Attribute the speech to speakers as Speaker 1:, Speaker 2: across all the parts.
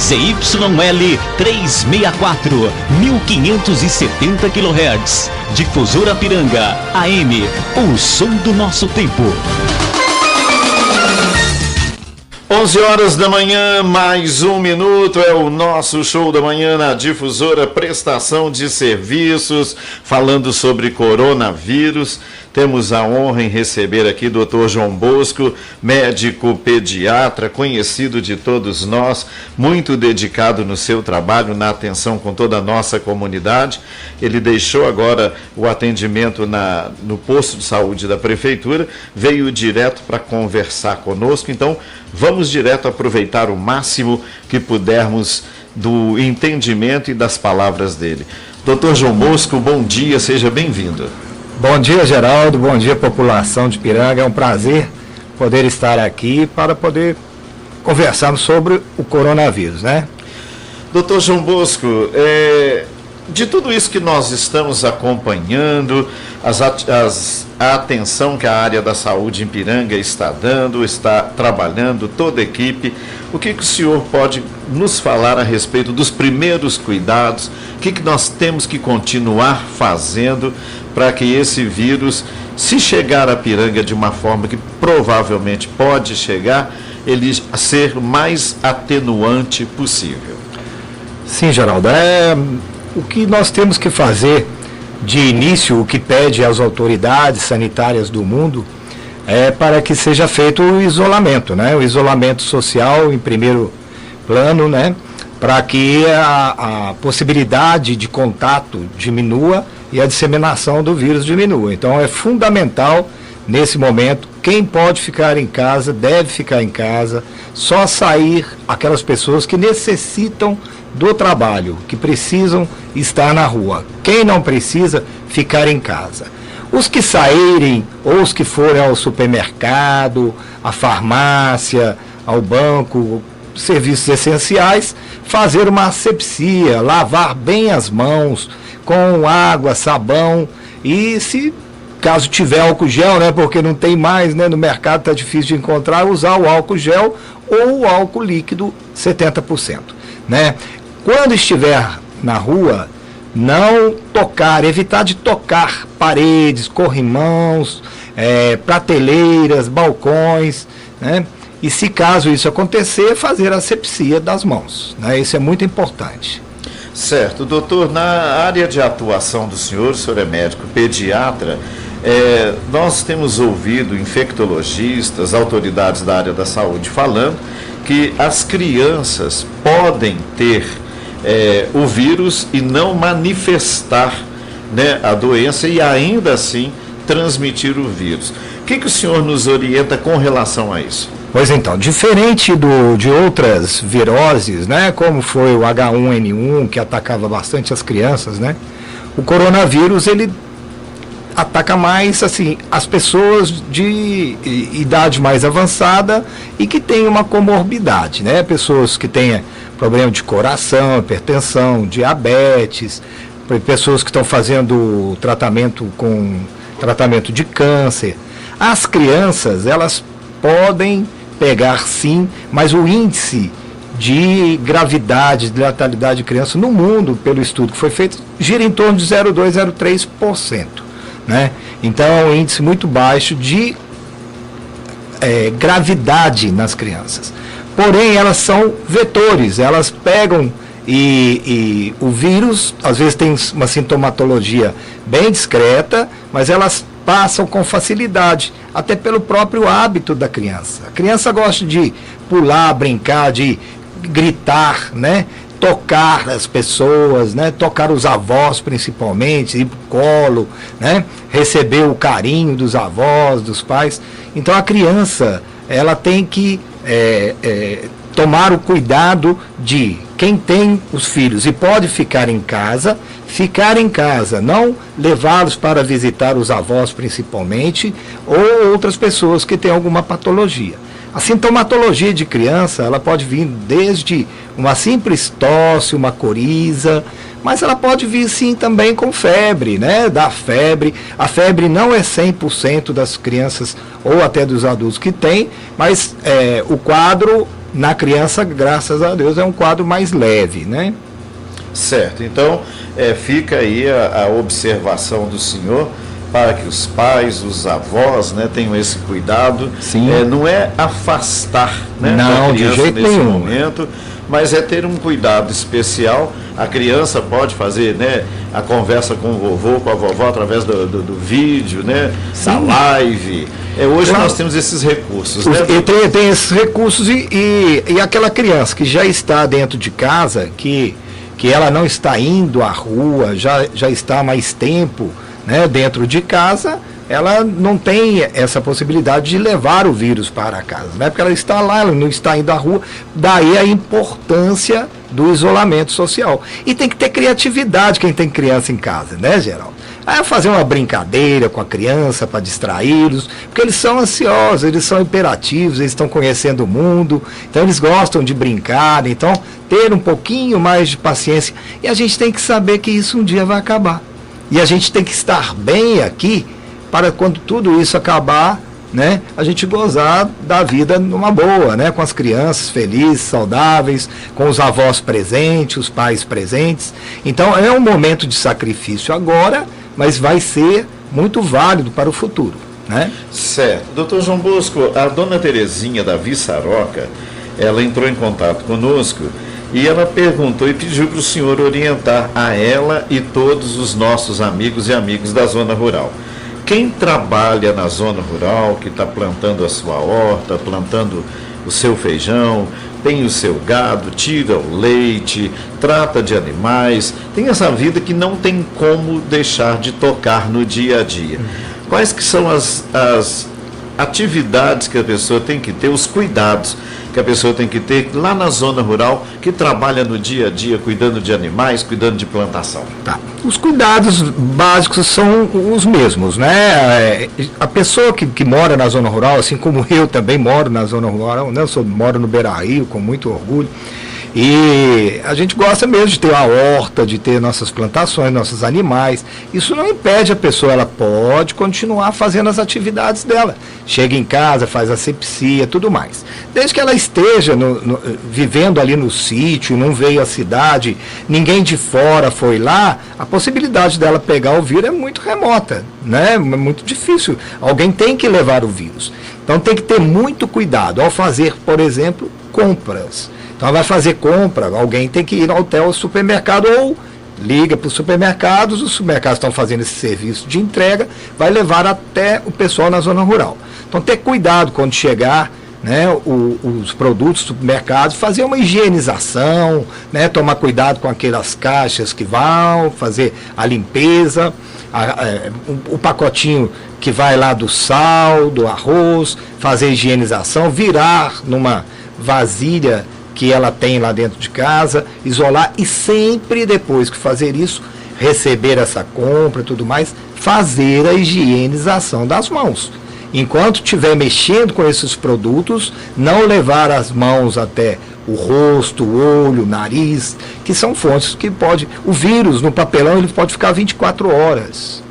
Speaker 1: ZYL 364, 1570 kHz. Difusora Piranga, AM, o som do nosso tempo.
Speaker 2: 11 horas da manhã, mais um minuto, é o nosso show da manhã na Difusora, prestação de serviços, falando sobre coronavírus. Temos a honra em receber aqui o Dr. João Bosco, médico pediatra, conhecido de todos nós, muito dedicado no seu trabalho, na atenção com toda a nossa comunidade. Ele deixou agora o atendimento no posto de saúde da prefeitura, veio direto para conversar conosco, então vamos direto aproveitar o máximo que pudermos do entendimento e das palavras dele. Dr. João Bosco, bom dia, seja bem-vindo.
Speaker 3: Bom dia, Geraldo, bom dia, população de Piranga. É um prazer poder estar aqui para poder conversarmos sobre o coronavírus, né?
Speaker 2: Doutor João Bosco, de tudo isso que nós estamos acompanhando, a atenção que a área da saúde em Piranga está dando, está trabalhando, toda a equipe, o que o senhor pode nos falar a respeito dos primeiros cuidados, o que nós temos que continuar fazendo para que esse vírus, se chegar a Piranga de uma forma que provavelmente pode chegar, ele ser o mais atenuante possível?
Speaker 3: Sim, Geraldo, o que nós temos que fazer de início, o que pede às autoridades sanitárias do mundo, é para que seja feito o isolamento, né? O isolamento social em primeiro plano, né? Para que a possibilidade de contato diminua e a disseminação do vírus diminua. Então é fundamental, nesse momento, quem pode ficar em casa, deve ficar em casa, só sair aquelas pessoas que necessitam do trabalho, que precisam estar na rua. Quem não precisa, ficar em casa. Os que saírem, ou os que forem ao supermercado, à farmácia, ao banco, serviços essenciais, fazer uma asepsia, lavar bem as mãos com água, sabão e, se caso tiver álcool gel, né, porque não tem mais, né, no mercado está difícil de encontrar, usar o álcool gel ou o álcool líquido 70%, né? Quando estiver na rua, não tocar, evitar de tocar paredes, corrimãos, prateleiras, balcões, né? E se caso isso acontecer, fazer a asepsia das mãos, né? Isso é muito importante.
Speaker 2: Certo, doutor, na área de atuação do senhor, o senhor é médico pediatra, nós temos ouvido infectologistas, autoridades da área da saúde falando que as crianças podem ter o vírus e não manifestar, né, a doença e ainda assim transmitir o vírus. O que o senhor nos orienta com relação a isso?
Speaker 3: Pois então, diferente de outras viroses, né, como foi o H1N1, que atacava bastante as crianças, né, o coronavírus, ele ataca mais, assim, as pessoas de idade mais avançada e que têm uma comorbidade, né, pessoas que têm problema de coração, hipertensão, diabetes, pessoas que estão fazendo tratamento de câncer. As crianças, elas podem pegar sim, mas o índice de gravidade, de letalidade de criança no mundo, pelo estudo que foi feito, gira em torno de 0,2%, 0,3%, né? Então é um índice muito baixo de gravidade nas crianças. Porém, elas são vetores, elas pegam e o vírus, às vezes tem uma sintomatologia bem discreta, mas elas passam com facilidade, até pelo próprio hábito da criança. A criança gosta de pular, brincar, de gritar, né? Tocar as pessoas, né? Tocar os avós principalmente, ir pro colo, né? Receber o carinho dos avós, dos pais. Então a criança, ela tem que tomar o cuidado de quem tem os filhos e pode ficar em casa, não levá-los para visitar os avós principalmente, ou outras pessoas que têm alguma patologia. A sintomatologia de criança, ela pode vir desde uma simples tosse, uma coriza, mas ela pode vir sim também com febre, né? Da febre. A febre não é 100% das crianças ou até dos adultos que tem, mas o quadro Na criança, graças a Deus, é um quadro mais leve, né?
Speaker 2: Certo, então fica aí a observação do senhor para que os pais, os avós, né, tenham esse cuidado.
Speaker 3: Sim.
Speaker 2: Não é afastar, né,
Speaker 3: não,
Speaker 2: da criança
Speaker 3: de jeito
Speaker 2: nesse
Speaker 3: nenhum.
Speaker 2: momento, mas é ter um cuidado especial. A criança pode fazer, né, a conversa com o vovô, com a vovó, através do vídeo, né, da live. Hoje
Speaker 3: claro.
Speaker 2: Nós temos esses recursos.
Speaker 3: Né? Tem esses recursos e aquela criança que já está dentro de casa, que ela não está indo à rua, já está há mais tempo, né, dentro de casa, ela não tem essa possibilidade de levar o vírus para casa, né? Porque ela está lá, ela não está indo à rua, daí a importância do isolamento social. E tem que ter criatividade quem tem criança em casa, né, Geraldo? Fazer uma brincadeira com a criança para distraí-los, porque eles são ansiosos, eles são imperativos, eles estão conhecendo o mundo, então eles gostam de brincar, então ter um pouquinho mais de paciência. E a gente tem que saber que isso um dia vai acabar. E a gente tem que estar bem aqui para quando tudo isso acabar, né, a gente gozar da vida numa boa, né, com as crianças felizes, saudáveis, com os avós presentes, os pais presentes. Então é um momento de sacrifício agora, mas vai ser muito válido para o futuro, né?
Speaker 2: Certo. Doutor João Bosco, a dona Terezinha da Vissaroca, ela entrou em contato conosco e ela perguntou e pediu para o senhor orientar a ela e todos os nossos amigos e amigas da zona rural. Quem trabalha na zona rural, que está plantando a sua horta, plantando o seu feijão, tem o seu gado, tira o leite, trata de animais, tem essa vida que não tem como deixar de tocar no dia a dia. Quais que são as atividades que a pessoa tem que ter, os cuidados que a pessoa tem que ter lá na zona rural, que trabalha no dia a dia, cuidando de animais, cuidando de plantação?
Speaker 3: Tá. Os cuidados básicos são os mesmos, né? A pessoa que mora na zona rural, assim como eu também moro na zona rural, né? Moro no Beira-Rio com muito orgulho. E a gente gosta mesmo de ter a horta, de ter nossas plantações, nossos animais. Isso não impede a pessoa, ela pode continuar fazendo as atividades dela. Chega em casa, faz asepsia, tudo mais. Desde que ela esteja vivendo ali no sítio, não veio à cidade, ninguém de fora foi lá, a possibilidade dela pegar o vírus é muito remota, né? É muito difícil. Alguém tem que levar o vírus. Então tem que ter muito cuidado ao fazer, por exemplo, compras. Então vai fazer compra, alguém tem que ir até o supermercado ou liga para os supermercados estão fazendo esse serviço de entrega, vai levar até o pessoal na zona rural. Então ter cuidado quando chegar, né, os produtos do supermercado, fazer uma higienização, né, tomar cuidado com aquelas caixas que vão fazer a limpeza, o pacotinho que vai lá do sal, do arroz, fazer a higienização, virar numa vasilha que ela tem lá dentro de casa, isolar e sempre depois que fazer isso, receber essa compra e tudo mais, fazer a higienização das mãos. Enquanto estiver mexendo com esses produtos, não levar as mãos até o rosto, o olho, o nariz, que são fontes que pode... O vírus no papelão ele pode ficar 24 horas.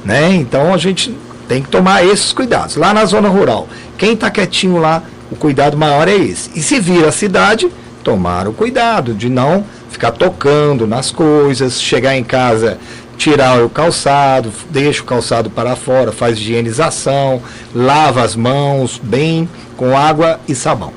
Speaker 3: Né? Então a gente tem que tomar esses cuidados. Lá na zona rural, quem está quietinho lá, o cuidado maior é esse. E se vir a cidade, tomar o cuidado de não ficar tocando nas coisas, chegar em casa, tirar o calçado, deixa o calçado para fora, faz higienização, lava as mãos bem com água e sabão.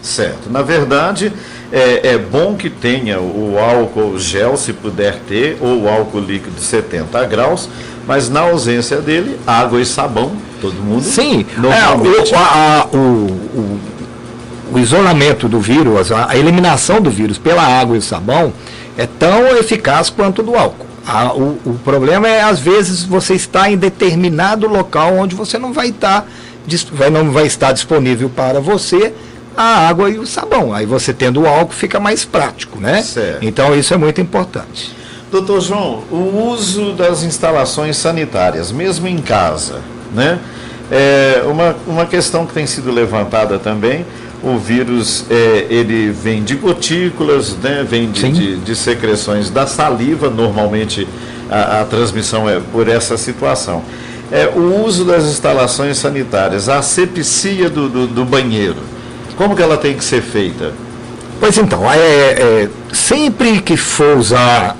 Speaker 2: Certo. Na verdade, é bom que tenha o álcool gel, se puder ter, ou o álcool líquido 70 graus, mas na ausência dele, água e sabão, todo mundo.
Speaker 3: Sim,
Speaker 2: normalmente...
Speaker 3: o isolamento do vírus, a eliminação do vírus pela água e sabão é tão eficaz quanto do álcool. O problema é, às vezes, você está em determinado local onde você não vai estar disponível para você a água e o sabão. Aí você tendo o álcool fica mais prático, né?
Speaker 2: Certo.
Speaker 3: Então isso é muito importante.
Speaker 2: Doutor João, o uso das instalações sanitárias, mesmo em casa, né? Uma questão que tem sido levantada também, o vírus, ele vem de gotículas, né? Vem de secreções da saliva, normalmente a transmissão é por essa situação. O uso das instalações sanitárias, a asepsia do banheiro, Como que ela tem que ser feita?
Speaker 3: Pois então, sempre que for usar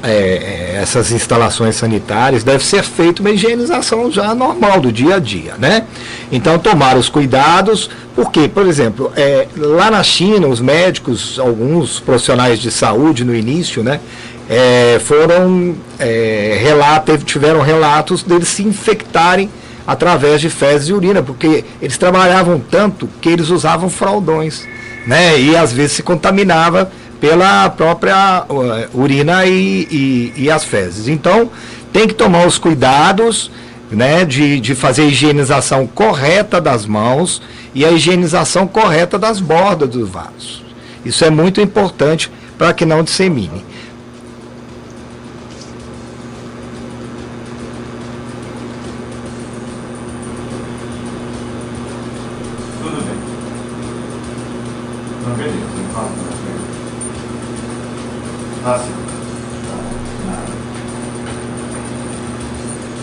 Speaker 3: essas instalações sanitárias, deve ser feita uma higienização já normal do dia a dia, né? Então, tomar os cuidados, porque, por exemplo, lá na China, os médicos, alguns profissionais de saúde no início, né, tiveram relatos deles se infectarem através de fezes e urina, porque eles trabalhavam tanto que eles usavam fraldões, né? E às vezes se contaminava pela própria urina e as fezes. Então, tem que tomar os cuidados, né, de fazer a higienização correta das mãos e a higienização correta das bordas dos vasos. Isso é muito importante para que não dissemine.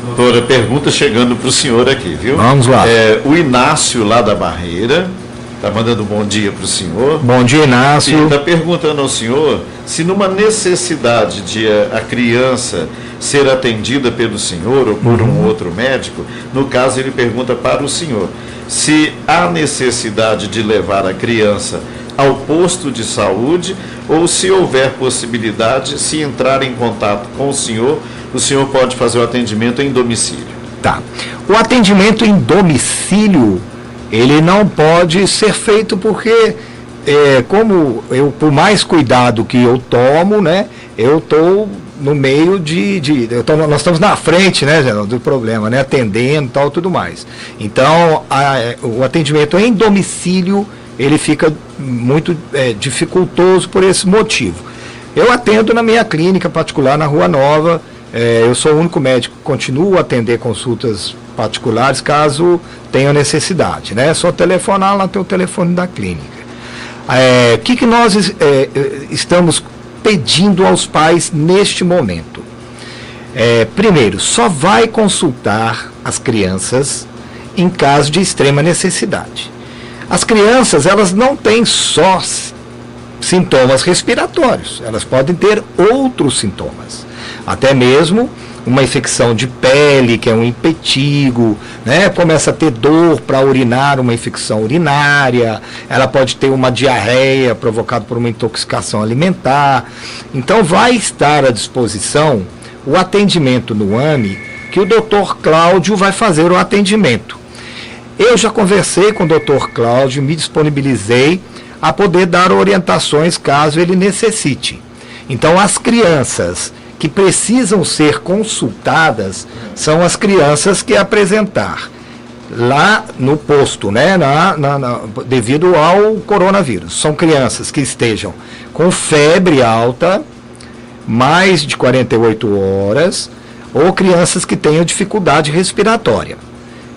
Speaker 2: Doutora, pergunta chegando para o senhor aqui, viu?
Speaker 3: Vamos lá.
Speaker 2: O Inácio, lá da Barreira, está mandando um bom dia para o senhor.
Speaker 3: Bom dia, Inácio.
Speaker 2: E está perguntando ao senhor se numa necessidade de a criança ser atendida pelo senhor ou por um outro médico, no caso ele pergunta para o senhor, se há necessidade de levar a criança ao posto de saúde ou se houver possibilidade, se entrar em contato com o senhor pode fazer o atendimento em domicílio.
Speaker 3: Tá. O atendimento em domicílio, ele não pode ser feito porque, por mais cuidado que eu tomo, né, eu estou no meio nós estamos na frente, né, do problema, né, atendendo e tal, tudo mais. Então, o atendimento em domicílio, ele fica muito dificultoso por esse motivo. Eu atendo na minha clínica particular na Rua Nova. Eu sou o único médico que continuo a atender consultas particulares caso tenha necessidade, né? É só telefonar, lá tem o telefone da clínica. O que nós estamos pedindo aos pais neste momento? Primeiro, só vai consultar as crianças em caso de extrema necessidade. As crianças, elas não têm só sintomas respiratórios, elas podem ter outros sintomas. Até mesmo uma infecção de pele, que é um impetigo, né? Começa a ter dor para urinar, uma infecção urinária, ela pode ter uma diarreia provocada por uma intoxicação alimentar. Então vai estar à disposição o atendimento no AME, que o Dr. Cláudio vai fazer o atendimento. Eu já conversei com o Dr. Cláudio, me disponibilizei a poder dar orientações caso ele necessite. Então as crianças que precisam ser consultadas são as crianças que apresentar lá no posto, né, devido ao coronavírus. São crianças que estejam com febre alta, mais de 48 horas, ou crianças que tenham dificuldade respiratória.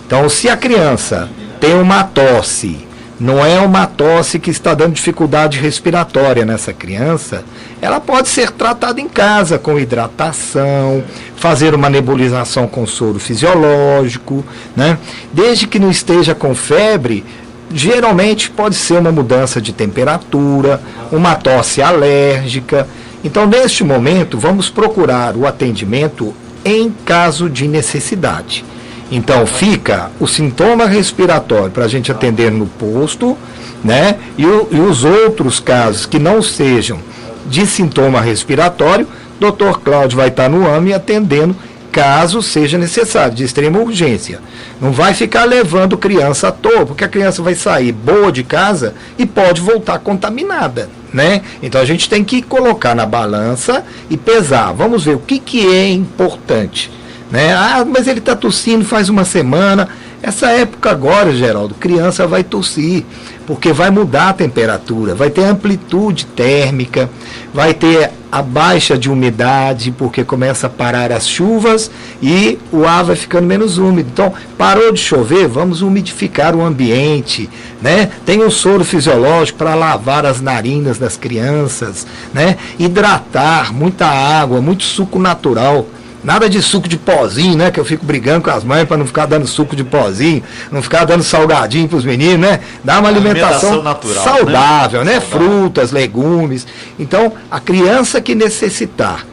Speaker 3: Então, se a criança tem uma tosse, não é uma tosse que está dando dificuldade respiratória nessa criança, ela pode ser tratada em casa com hidratação, fazer uma nebulização com soro fisiológico, né? Desde que não esteja com febre, geralmente pode ser uma mudança de temperatura, uma tosse alérgica. Então, neste momento, vamos procurar o atendimento em caso de necessidade. Então, fica o sintoma respiratório para a gente atender no posto, né? E os outros casos que não sejam de sintoma respiratório, Dr. Cláudio vai estar no AME atendendo caso seja necessário, de extrema urgência. Não vai ficar levando criança à toa, porque a criança vai sair boa de casa e pode voltar contaminada, né? Então a gente tem que colocar na balança e pesar. Vamos ver o que é importante, né? Mas ele está tossindo faz uma semana. Essa época agora, Geraldo, criança vai tossir, porque vai mudar a temperatura, vai ter amplitude térmica, vai ter a baixa de umidade, porque começa a parar as chuvas e o ar vai ficando menos úmido. Então, parou de chover, vamos umidificar o ambiente, né? Tem um soro fisiológico para lavar as narinas das crianças, né? Hidratar, muita água, muito suco natural, Nada de suco de pozinho, né? Que eu fico brigando com as mães para não ficar dando suco de pozinho, não ficar dando salgadinho para os meninos, né? Dá uma alimentação
Speaker 2: natural,
Speaker 3: saudável, né? Frutas, legumes. Então, a criança que necessitar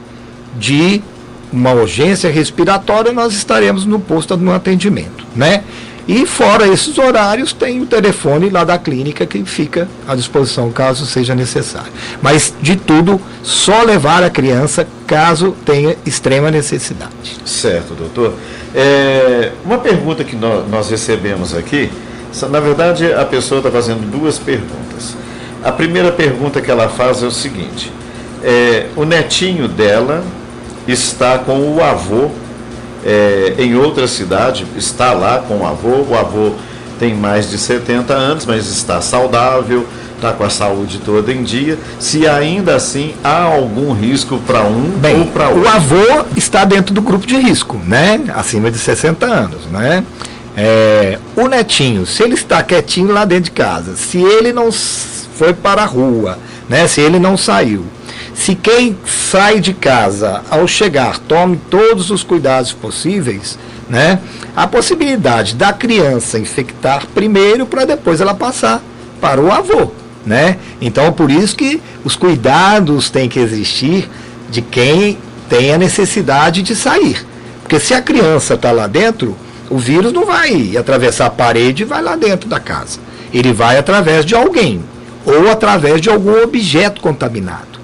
Speaker 3: de uma urgência respiratória, nós estaremos no posto no atendimento, né? E fora esses horários, tem o telefone lá da clínica que fica à disposição caso seja necessário. Mas, de tudo, só levar a criança caso tenha extrema necessidade.
Speaker 2: Certo, doutor. Uma pergunta que nós recebemos aqui, na verdade, a pessoa está fazendo duas perguntas. A primeira pergunta que ela faz é o seguinte: o netinho dela está com o avô em outra cidade, está lá com o avô tem mais de 70 anos, mas está saudável, está com a saúde toda em dia, se ainda assim há algum risco para um ou para outro?
Speaker 3: O avô está dentro do grupo de risco, né? Acima de 60 anos, né? O netinho, se ele está quietinho lá dentro de casa, se ele não foi para a rua, né? Se ele não saiu, se quem sai de casa, ao chegar, tome todos os cuidados possíveis, né? A possibilidade da criança infectar primeiro para depois ela passar para o avô, né? Então, por isso que os cuidados têm que existir de quem tem a necessidade de sair. Porque se a criança está lá dentro, o vírus não vai atravessar a parede e vai lá dentro da casa. Ele vai através de alguém ou através de algum objeto contaminado,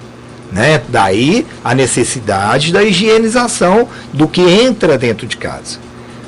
Speaker 3: né? Daí a necessidade da higienização do que entra dentro de casa.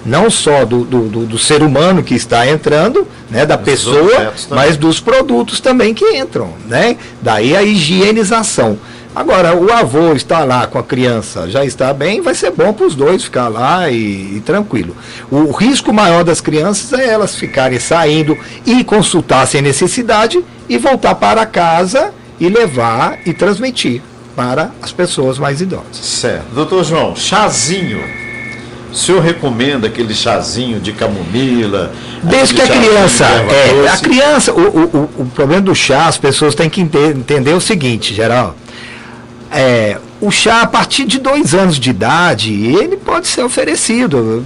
Speaker 3: Não só do ser humano que está entrando, né, da pessoa, mas dos produtos também que entram, né? Daí a higienização. Agora, o avô está lá com a criança, já está bem, vai ser bom para os dois ficar lá e tranquilo. O risco maior das crianças é elas ficarem saindo e consultar sem necessidade e voltar para casa e levar e transmitir para as pessoas mais idosas.
Speaker 2: Certo. Doutor João, chazinho. O senhor recomenda aquele chazinho de camomila?
Speaker 3: Desde que a criança, o problema do chá, as pessoas têm que entender o seguinte, Geraldo. O chá, a partir de 2 anos de idade, ele pode ser oferecido.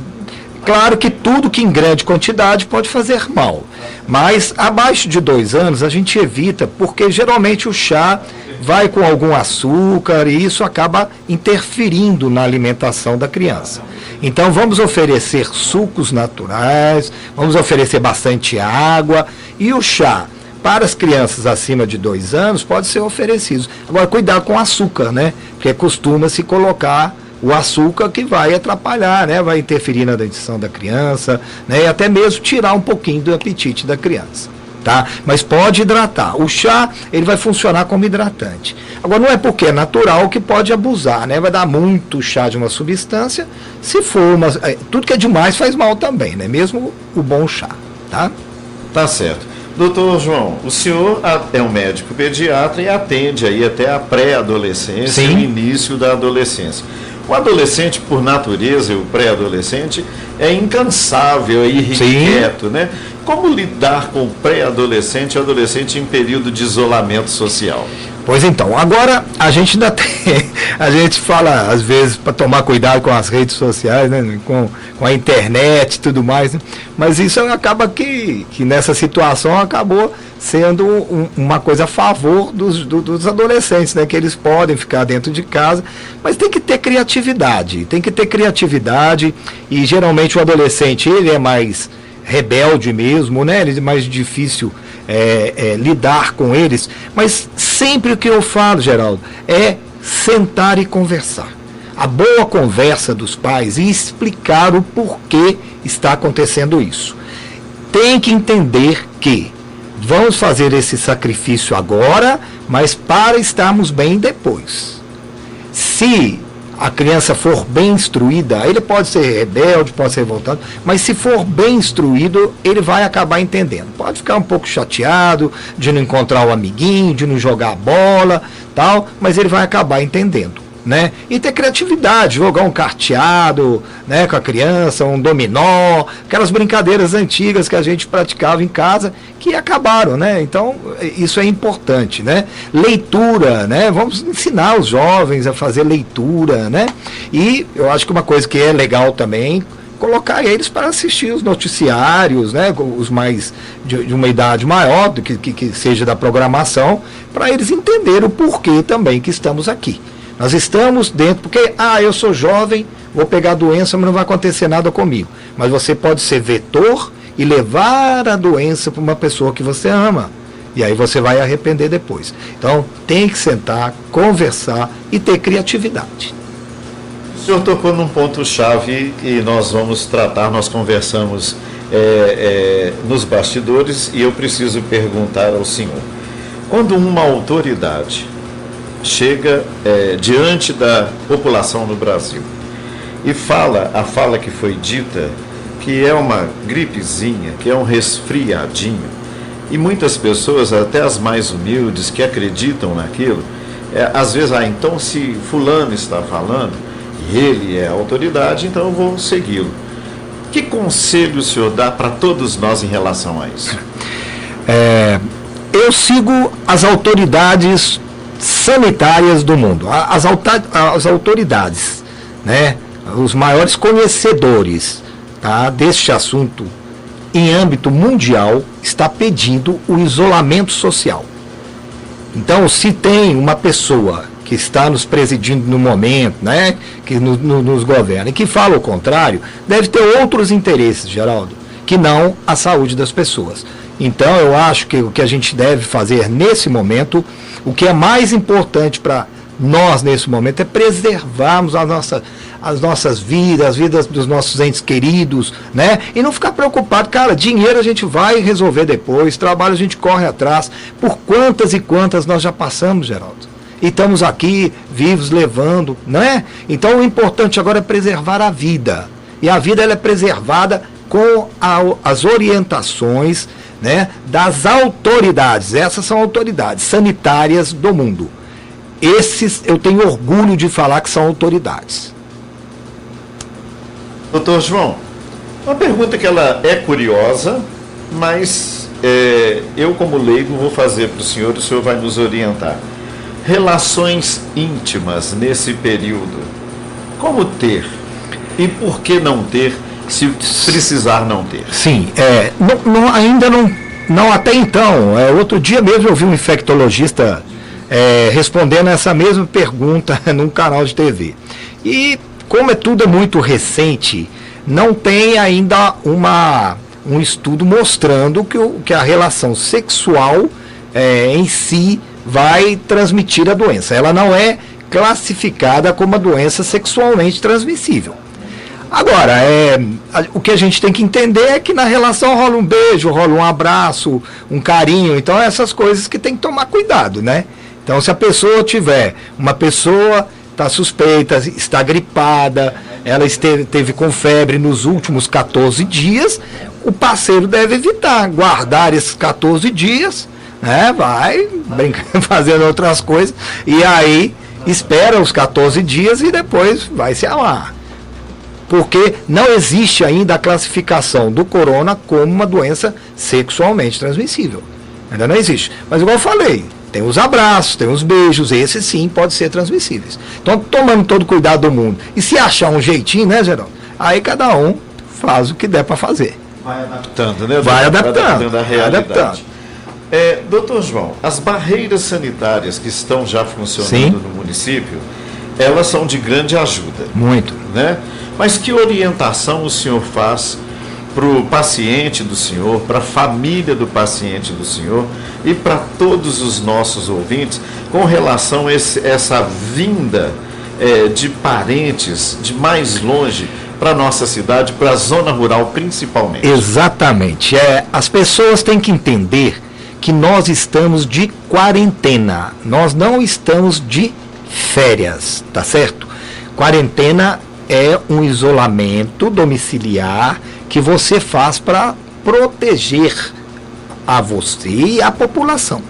Speaker 3: Claro que tudo que em grande quantidade pode fazer mal. Mas abaixo de 2 anos a gente evita, porque geralmente o chá vai com algum açúcar e isso acaba interferindo na alimentação da criança. Então vamos oferecer sucos naturais, vamos oferecer bastante água e o chá para as crianças acima de 2 anos pode ser oferecido. Agora cuidado com o açúcar, né? Porque costuma-se colocar o açúcar que vai atrapalhar, né? Vai interferir na dentição da criança, né? E até mesmo tirar um pouquinho do apetite da criança. Tá? Mas pode hidratar. O chá, ele vai funcionar como hidratante. Agora, não é porque é natural que pode abusar, né? Vai dar muito chá de uma substância. Se for tudo que é demais faz mal também, né? Mesmo o bom chá, tá?
Speaker 2: Tá certo. Doutor João, o senhor é um médico pediatra e atende aí até a pré-adolescência e o início da adolescência. O adolescente, por natureza, e o pré-adolescente, é incansável, é irrequieto, né? Como lidar com o pré-adolescente e adolescente em período de isolamento social?
Speaker 3: Pois então, agora a gente ainda tem, a gente fala às vezes para tomar cuidado com as redes sociais, né, com a internet e tudo mais, né, mas isso acaba que nessa situação acabou sendo uma coisa a favor dos adolescentes, né, que eles podem ficar dentro de casa, mas tem que ter criatividade e geralmente o adolescente ele é mais rebelde mesmo, né? Ele é mais difícil lidar com eles, mas sempre o que eu falo, Geraldo, é sentar e conversar. A boa conversa dos pais e explicar o porquê está acontecendo isso. Tem que entender que vamos fazer esse sacrifício agora, mas para estarmos bem depois. Se a criança for bem instruída, ele pode ser rebelde, pode ser revoltado, mas se for bem instruído, ele vai acabar entendendo. Pode ficar um pouco chateado de não encontrar o amiguinho, de não jogar bola, tal, mas ele vai acabar entendendo, né? E ter criatividade, jogar um carteado, né, com a criança, um dominó, aquelas brincadeiras antigas que a gente praticava em casa, que acabaram, né? Então, isso é importante, né? Leitura, né? Vamos ensinar os jovens a fazer leitura, né? E eu acho que uma coisa que é legal também, colocar eles para assistir os noticiários, né, os mais de uma idade maior, que seja da programação, para eles entenderem o porquê também que estamos aqui. Nós estamos dentro, porque, eu sou jovem, vou pegar a doença, mas não vai acontecer nada comigo. Mas você pode ser vetor e levar a doença para uma pessoa que você ama. E aí você vai arrepender depois. Então, tem que sentar, conversar e ter criatividade.
Speaker 2: O senhor tocou num ponto-chave e nós vamos tratar, nós conversamos nos bastidores e eu preciso perguntar ao senhor. Quando uma autoridade chega diante da população no Brasil e fala a fala que foi dita, que é uma gripezinha, que é um resfriadinho, e muitas pessoas, até as mais humildes, que acreditam naquilo, às vezes, então se fulano está falando, e ele é a autoridade, então eu vou segui-lo. Que conselho o senhor dá para todos nós em relação a isso?
Speaker 3: Eu sigo as autoridades sanitárias do mundo, as autoridades, né, os maiores conhecedores, tá, deste assunto em âmbito mundial, está pedindo o isolamento social. Então, se tem uma pessoa que está nos presidindo no momento, né, que nos governa, e que fala o contrário, deve ter outros interesses, Geraldo, que não a saúde das pessoas. Então, eu acho que o que a gente deve fazer nesse momento, o que é mais importante para nós nesse momento é preservarmos as nossas vidas, as vidas dos nossos entes queridos, né? E não ficar preocupado, cara, dinheiro a gente vai resolver depois, trabalho a gente corre atrás, por quantas e quantas nós já passamos, Geraldo. E estamos aqui, vivos, levando, não é? Então o importante agora é preservar a vida. E a vida ela é preservada com as orientações, né, das autoridades. Essas são autoridades sanitárias do mundo. Esses eu tenho orgulho de falar que são autoridades.
Speaker 2: Doutor João, uma pergunta que ela é curiosa, mas eu como leigo vou fazer para o senhor vai nos orientar. Relações íntimas nesse período, como ter? E por que não ter, se precisar não ter?
Speaker 3: Sim, ainda não até então. Outro dia mesmo eu vi um infectologista respondendo essa mesma pergunta num canal de TV. E como tudo é muito recente, não tem ainda um estudo mostrando que a relação sexual em si vai transmitir a doença. Ela não é classificada como uma doença sexualmente transmissível. Agora, o que a gente tem que entender é que na relação rola um beijo, rola um abraço, um carinho. Então, essas coisas que tem que tomar cuidado, né? Então, se a pessoa uma pessoa está suspeita, está gripada, ela teve com febre nos últimos 14 dias, o parceiro deve evitar guardar esses 14 dias, né? Vai fazendo outras coisas, e aí espera os 14 dias e depois vai se amar. Porque não existe ainda a classificação do corona como uma doença sexualmente transmissível. Ainda não existe. Mas igual eu falei, tem os abraços, tem os beijos, esses sim podem ser transmissíveis. Então, tomando todo o cuidado do mundo. E se achar um jeitinho, né, Geraldo? Aí cada um faz o que der para fazer.
Speaker 2: Vai adaptando, né?
Speaker 3: Vai adaptando
Speaker 2: da realidade. Doutor João, as barreiras sanitárias que estão já funcionando no município, elas são de grande ajuda.
Speaker 3: Muito.
Speaker 2: Né? Mas que orientação o senhor faz para o paciente do senhor, para a família do paciente do senhor e para todos os nossos ouvintes com relação a essa vinda de parentes de mais longe para a nossa cidade, para a zona rural principalmente?
Speaker 3: Exatamente. As pessoas têm que entender que nós estamos de quarentena, nós não estamos de férias, tá certo? Quarentena é um isolamento domiciliar que você faz para proteger a você e a população.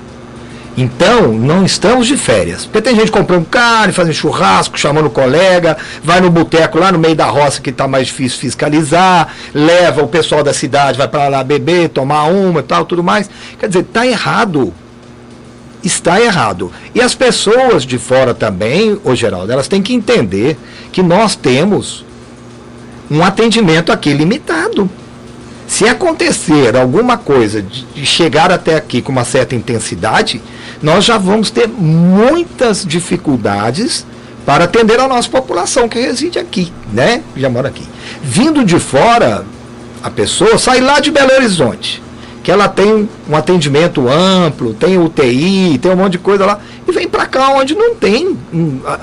Speaker 3: Então, não estamos de férias. Porque tem gente comprando carne, fazendo churrasco, chamando o colega, vai no boteco lá no meio da roça que está mais difícil fiscalizar, leva o pessoal da cidade, vai para lá beber, tomar uma e tal, tudo mais. Quer dizer, está errado. Está errado. E as pessoas de fora também, ô Geraldo, elas têm que entender que nós temos um atendimento aqui limitado. Se acontecer alguma coisa de chegar até aqui com uma certa intensidade, nós já vamos ter muitas dificuldades para atender a nossa população que reside aqui, né? Que já mora aqui. Vindo de fora, a pessoa sai lá de Belo Horizonte, que ela tem um atendimento amplo, tem UTI, tem um monte de coisa lá, e vem para cá onde não tem,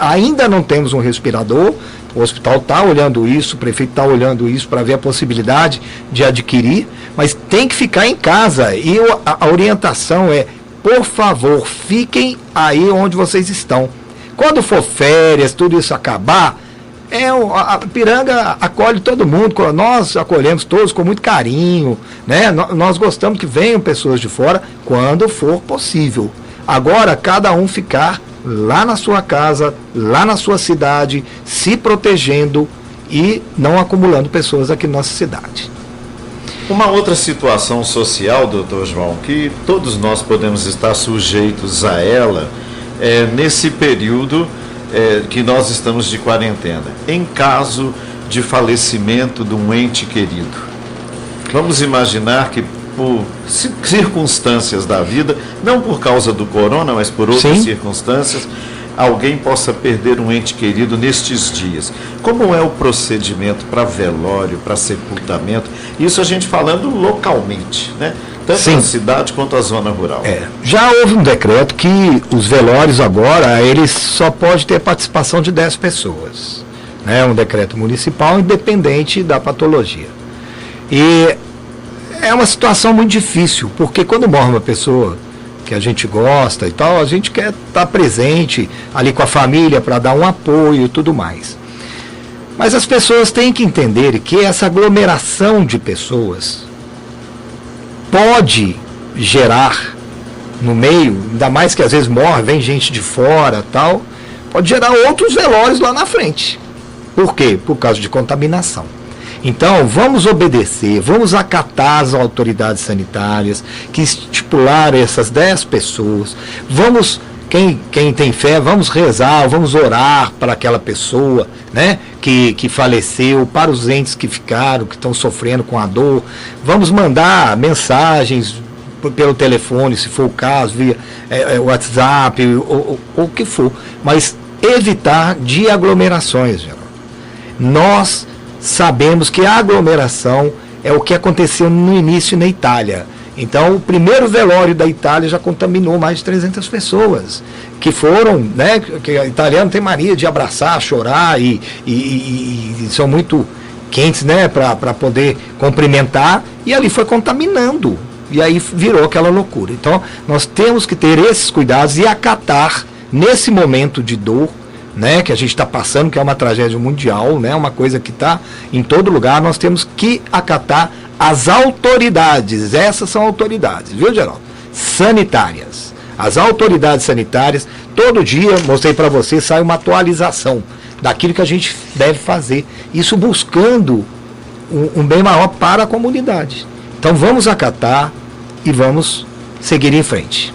Speaker 3: ainda não temos um respirador. O hospital está olhando isso, o prefeito está olhando isso para ver a possibilidade de adquirir, mas tem que ficar em casa. E a orientação é, por favor, fiquem aí onde vocês estão. Quando for férias, tudo isso acabar, a Ipiranga acolhe todo mundo, nós acolhemos todos com muito carinho, né? Nós gostamos que venham pessoas de fora quando for possível. Agora, cada um ficar lá na sua casa, lá na sua cidade, se protegendo e não acumulando pessoas aqui na nossa cidade.
Speaker 2: Uma outra situação social, doutor João, que todos nós podemos estar sujeitos a ela, nesse período que nós estamos de quarentena, em caso de falecimento de um ente querido. Vamos imaginar que por circunstâncias da vida, não por causa do corona, mas por outras circunstâncias, alguém possa perder um ente querido nestes dias. Como é o procedimento para velório, para sepultamento? Isso a gente falando localmente, né? Tanto na cidade quanto a zona rural.
Speaker 3: Já houve um decreto que os velórios agora, eles só pode ter participação de 10 pessoas. É um decreto municipal independente da patologia. E é uma situação muito difícil, porque quando morre uma pessoa que a gente gosta e tal, a gente quer estar presente ali com a família para dar um apoio e tudo mais. Mas as pessoas têm que entender que essa aglomeração de pessoas pode gerar no meio, ainda mais que às vezes morre, vem gente de fora tal, pode gerar outros velórios lá na frente. Por quê? Por causa de contaminação. Então, vamos obedecer, vamos acatar as autoridades sanitárias que estipularam essas 10 pessoas. Vamos, quem tem fé, vamos rezar, vamos orar para aquela pessoa, né, que faleceu, para os entes que ficaram, que estão sofrendo com a dor. Vamos mandar mensagens pelo telefone, se for o caso, via WhatsApp, ou o que for. Mas evitar de aglomerações, Geraldo. Nós sabemos que a aglomeração é o que aconteceu no início na Itália. Então, o primeiro velório da Itália já contaminou mais de 300 pessoas, que foram, né, que o italiano tem mania de abraçar, chorar e são muito quentes, né, para poder cumprimentar, e ali foi contaminando, e aí virou aquela loucura. Então, nós temos que ter esses cuidados e acatar nesse momento de dor, né, que a gente está passando, que é uma tragédia mundial, né, uma coisa que está em todo lugar. Nós temos que acatar as autoridades, essas são autoridades, viu, Geraldo? Sanitárias. As autoridades sanitárias, todo dia, mostrei para você, sai uma atualização daquilo que a gente deve fazer, isso buscando um bem maior para a comunidade. Então vamos acatar e vamos seguir em frente.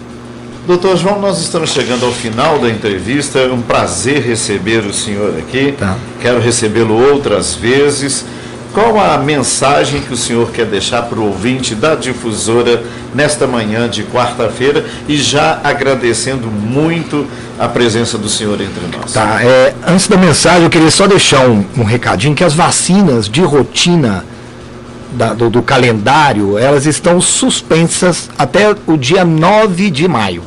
Speaker 2: Doutor João, nós estamos chegando ao final da entrevista. É um prazer receber o senhor aqui. Quero recebê-lo outras vezes. Qual a mensagem que o senhor quer deixar para o ouvinte da Difusora nesta manhã de quarta-feira? E já agradecendo muito a presença do senhor entre nós.
Speaker 3: Antes da mensagem, eu queria só deixar um recadinho, que as vacinas de rotina do calendário, elas estão suspensas até o dia 9 de maio.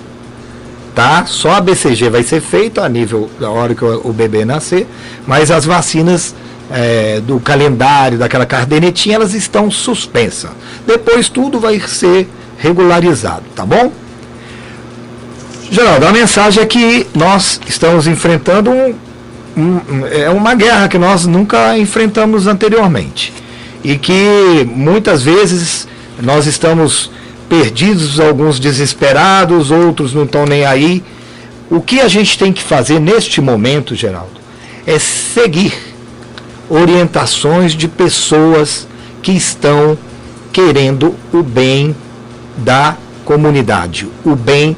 Speaker 3: Tá? Só a BCG vai ser feita a nível da hora que o bebê nascer, mas as vacinas do calendário, daquela cardenetinha, elas estão suspensas. Depois tudo vai ser regularizado, tá bom? Geraldo, a mensagem é que nós estamos enfrentando uma guerra que nós nunca enfrentamos anteriormente. E que muitas vezes nós estamos perdidos, alguns desesperados, outros não estão nem aí. O que a gente tem que fazer neste momento, Geraldo, é seguir orientações de pessoas que estão querendo o bem da comunidade, o bem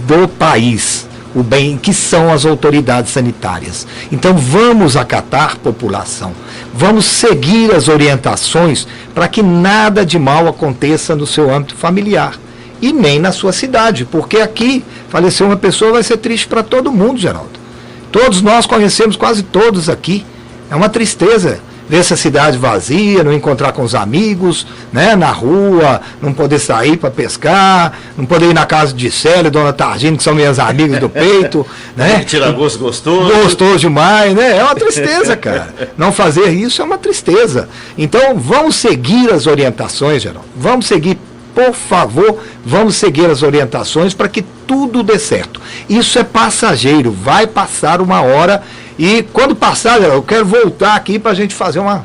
Speaker 3: do país, o bem que são as autoridades sanitárias. Então vamos acatar, população, vamos seguir as orientações para que nada de mal aconteça no seu âmbito familiar e nem na sua cidade, porque aqui falecer uma pessoa vai ser triste para todo mundo, Geraldo. Todos nós conhecemos, quase todos aqui. É uma tristeza ver essa cidade vazia, não encontrar com os amigos, né, na rua, não poder sair para pescar, não poder ir na casa de Célia e Dona Targina, que são minhas amigas do peito, né?
Speaker 2: Tirar gosto gostoso.
Speaker 3: Gostoso demais, né? É uma tristeza, cara. Não fazer isso é uma tristeza. Então, vamos seguir as orientações, Geraldo. Vamos seguir, por favor, vamos seguir as orientações para que tudo dê certo. Isso é passageiro, vai passar uma hora. E quando passar, eu quero voltar aqui para a gente fazer uma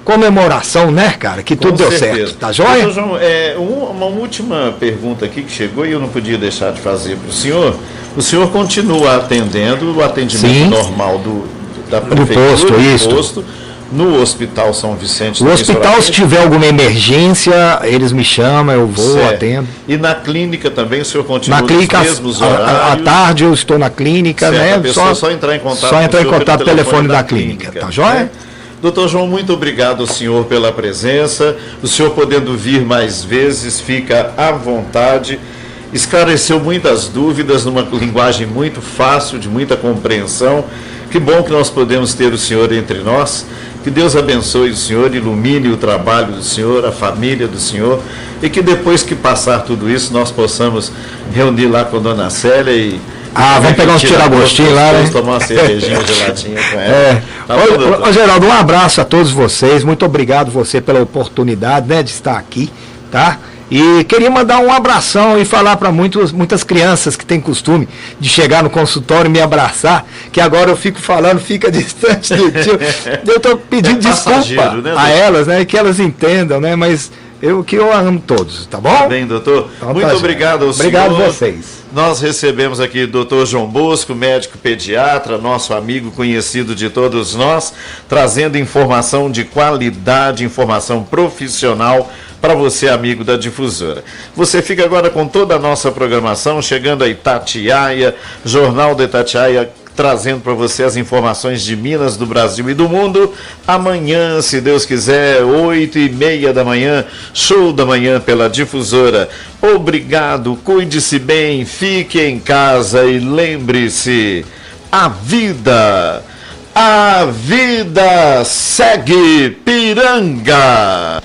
Speaker 3: comemoração, né, cara? Que tudo deu certo. Tá joia?
Speaker 2: Doutor João, uma última pergunta aqui que chegou e eu não podia deixar de fazer para o senhor. O senhor continua atendendo o atendimento normal da prefeitura,
Speaker 3: do posto,
Speaker 2: no Hospital São Vicente.
Speaker 3: O hospital, se tiver alguma emergência, eles me chamam, eu vou, atendo.
Speaker 2: E na clínica também o senhor continua
Speaker 3: na clínica,
Speaker 2: nos mesmos horários?
Speaker 3: À tarde eu estou na clínica,
Speaker 2: certo,
Speaker 3: né?
Speaker 2: A pessoa só entrar em contato,
Speaker 3: pelo telefone da clínica. Tá joia?
Speaker 2: Doutor João, muito obrigado ao senhor pela presença. O senhor podendo vir mais vezes, fica à vontade. Esclareceu muitas dúvidas numa linguagem muito fácil, de muita compreensão. Que bom que nós podemos ter o senhor entre nós. Que Deus abençoe o senhor, ilumine o trabalho do senhor, a família do senhor, e que depois que passar tudo isso, nós possamos reunir lá com a Dona Célia e...
Speaker 3: vamos pegar uns tiragostinhos lá, né?
Speaker 2: Tomar uma cervejinha geladinha com ela.
Speaker 3: Ô, Geraldo, um abraço a todos vocês, muito obrigado você pela oportunidade, né, de estar aqui, tá? E queria mandar um abração e falar para muitas crianças que têm costume de chegar no consultório e me abraçar, que agora eu fico falando, fica distante do tio. Eu estou pedindo desculpa, né, a elas, né, que elas entendam, né, mas eu amo todos, tá bom?
Speaker 2: Tá bem, doutor. Então, muito obrigado ao senhor.
Speaker 3: Obrigado a vocês.
Speaker 2: Nós recebemos aqui o doutor João Bosco, médico pediatra, nosso amigo conhecido de todos nós, trazendo informação de qualidade, informação profissional para você, amigo da Difusora. Você fica agora com toda a nossa programação, chegando a Itatiaia, Jornal da Itatiaia, trazendo para você as informações de Minas, do Brasil e do mundo. Amanhã, se Deus quiser, 8h30 da manhã, show da manhã pela Difusora. Obrigado, cuide-se bem, fique em casa e lembre-se, a vida segue Piranga.